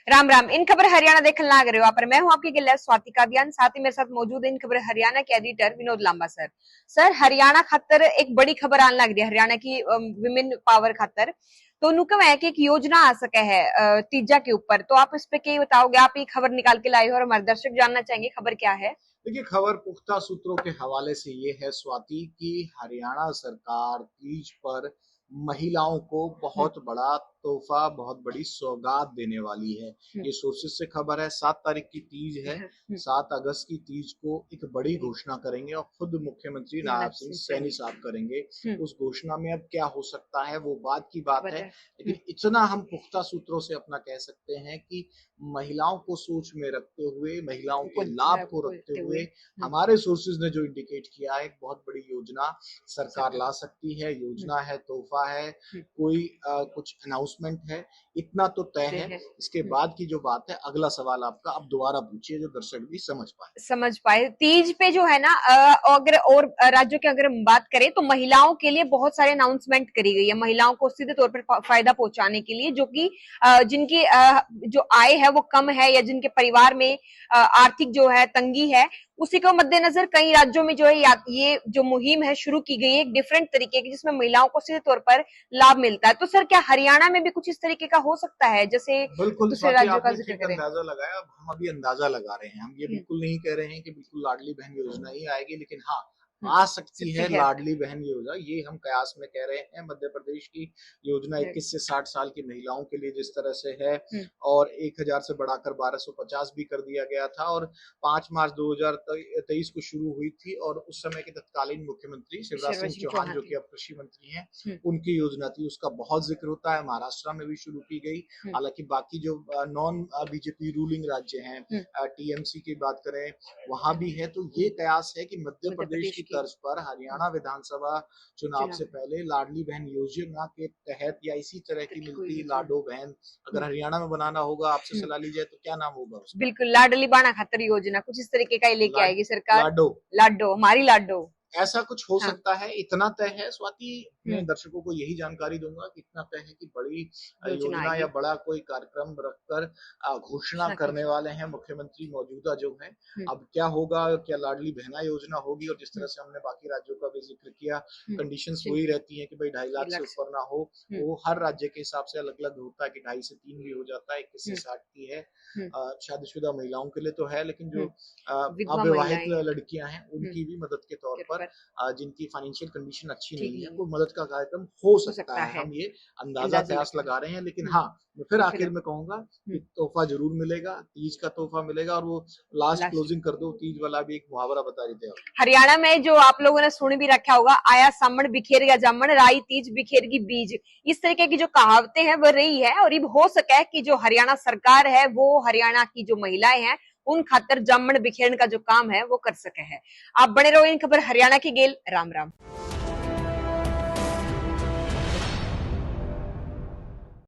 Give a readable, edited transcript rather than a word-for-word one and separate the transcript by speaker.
Speaker 1: राम राम। इन खबर हरियाणा देखने लाग रहे हो पर मैं हूं आपकी गिल्ला स्वाति कादियान। साथ ही मेरे साथ मौजूद है इन खबर हरियाणा के editor Vinod Lamba sir. Sir Haryana खातर एक बड़ी खबर आने लग रही है, हरियाणा की विमेन पावर खातर। तो नुकम है कि एक योजना आ सके है तीजा के ऊपर, तो आप इस पे क्या बताओगे? आप ये खबर निकाल के लाए हो और हमारे दर्शक जानना चाहेंगे खबर क्या है।
Speaker 2: देखिए, खबर पुख्ता सूत्रों के हवाले से ये है स्वाति की हरियाणा सरकार तीज पर महिलाओं को बहुत बड़ा तोहफा, बहुत बड़ी सौगात देने वाली है। ये सोर्सेज से खबर है। 7 तारीख की तीज है। 7 अगस्त की तीज को एक बड़ी घोषणा करेंगे और खुद मुख्यमंत्री नायब सिंह सैनी साहब करेंगे। उस घोषणा में अब क्या हो सकता है वो बात की बात है, लेकिन इतना हम पुख्ता सूत्रों से अपना कह सकते हैं कि महिलाओं को सोच में रखते हुए, महिलाओं के लाभ को रखते हुए हमारे सोर्सेज ने जो इंडिकेट किया है, एक बहुत बड़ी योजना सरकार ला सकती है। योजना है, तोहफा है, कोई कुछ अनाउंसमेट है, इतना तो तय है। इसके बाद की जो बात है, अगला सवाल आपका अब दोबारा पूछिए जो दर्शक भी समझ पाए।
Speaker 1: तीज पे जो है ना, अगर और राज्यों की अगर हम बात करें तो महिलाओं के लिए बहुत सारे अनाउंसमेंट करी गई है, महिलाओं को सीधे तौर पर फायदा पहुंचाने के लिए, जो कि जिनकी जो आय है वो कम है या जिनके परिवार में आर्थिक जो है तंगी है, उसी को मद्देनजर कई राज्यों में जो है ये जो मुहिम है शुरू की गई है एक डिफरेंट तरीके की, जिसमें महिलाओं को सीधे तौर पर लाभ मिलता है। तो सर क्या हरियाणा में भी कुछ इस तरीके का हो सकता है, जैसे
Speaker 2: बिल्कुल
Speaker 1: दूसरे
Speaker 2: स्वाति,
Speaker 1: राज्यों का
Speaker 2: आपने
Speaker 1: जिक्र
Speaker 2: ठीक
Speaker 1: करें?
Speaker 2: अंदाजा लगाया। अब हम अभी अंदाजा लगा रहे हैं, हम ये बिल्कुल नहीं कह रहे हैं कि बिल्कुल लाडली बहन योजना ही आएगी, लेकिन हाँ, आ सकती है लाडली बहन योजना। ये हम कयास में कह रहे हैं। मध्य प्रदेश की योजना 21 से 60 साल की महिलाओं के लिए जिस तरह से है, और 1000 से बढ़ाकर 1250 भी कर दिया गया था, और 5 मार्च 2023 को शुरू हुई थी, और उस समय के तत्कालीन मुख्यमंत्री शिवराज सिंह चौहान, जो कि अब कृषि मंत्री हैं, उनकी योजना थी। उसका बहुत जिक्र होता है। महाराष्ट्र में भी शुरू की गई। हालांकि बाकी जो नॉन बीजेपी रूलिंग राज्य हैं, टीएमसी की बात करें, वहां भी है। तो ये कयास है कि मध्य प्रदेश की तर्ज पर हरियाणा विधानसभा चुनाव से पहले लाडली बहन योजना के तहत या इसी तरह की मिलती लाडो बहन, अगर हरियाणा में बनाना होगा, आपसे सलाह ली जाए तो क्या नाम होगा उसका?
Speaker 1: बिल्कुल लाडली बाणा खातर योजना कुछ इस तरीके का ही लेके आएगी सरकार।
Speaker 2: लाडो,
Speaker 1: लाडो, हमारी लाडो,
Speaker 2: ऐसा कुछ हो सकता है। इतना तय है स्वाति। मैं दर्शकों को यही जानकारी दूंगा कि इतना तय है कि बड़ी योजना या बड़ा कोई कार्यक्रम रखकर घोषणा करने वाले हैं मुख्यमंत्री मौजूदा जो है। अब क्या होगा, क्या लाडली बहना योजना होगी, और जिस तरह से हमने बाकी राज्यों का भी जिक्र किया, कंडीशंस वही रहती हैं कि भाई 2.5 लाख से ऊपर ना हो। वो हर राज्य के हिसाब से अलग अलग होता है कि 2.5 से 3 भी हो जाता है, 21 से 60 की है। शादीशुदा महिलाओं के लिए तो है, लेकिन जो अविवाहित लड़कियां हैं उनकी भी मदद के तौर पर, जिनकी फाइनेंशियल कंडीशन अच्छी नहीं है, वो मदद का कार्यक्रम हो सकता है। हम ये अंदाजा कयास लगा रहे हैं, लेकिन हाँ, मैं फिर आखिर में कहूंगा कि तोहफा जरूर मिलेगा, तीज का तोहफा मिलेगा। और वो लास्ट क्लोजिंग कर दो, तीज वाला भी एक मुहावरा बता रहे थे
Speaker 1: हरियाणा में, जो आप लोगों ने सुन भी रखा होगा, आया सामण बिखेरेगा जामण, राई तीज बिखेरगी बीज। इस तरीके की जो कहावतें हैं वो रही है, और ये हो सके कि जो हरियाणा सरकार है वो हरियाणा की जो महिलाएं हैं उन खातर जामण बिखेरने का जो काम है वो कर सके है। आप बने रहो इन खबर हरियाणा की गेल। राम राम।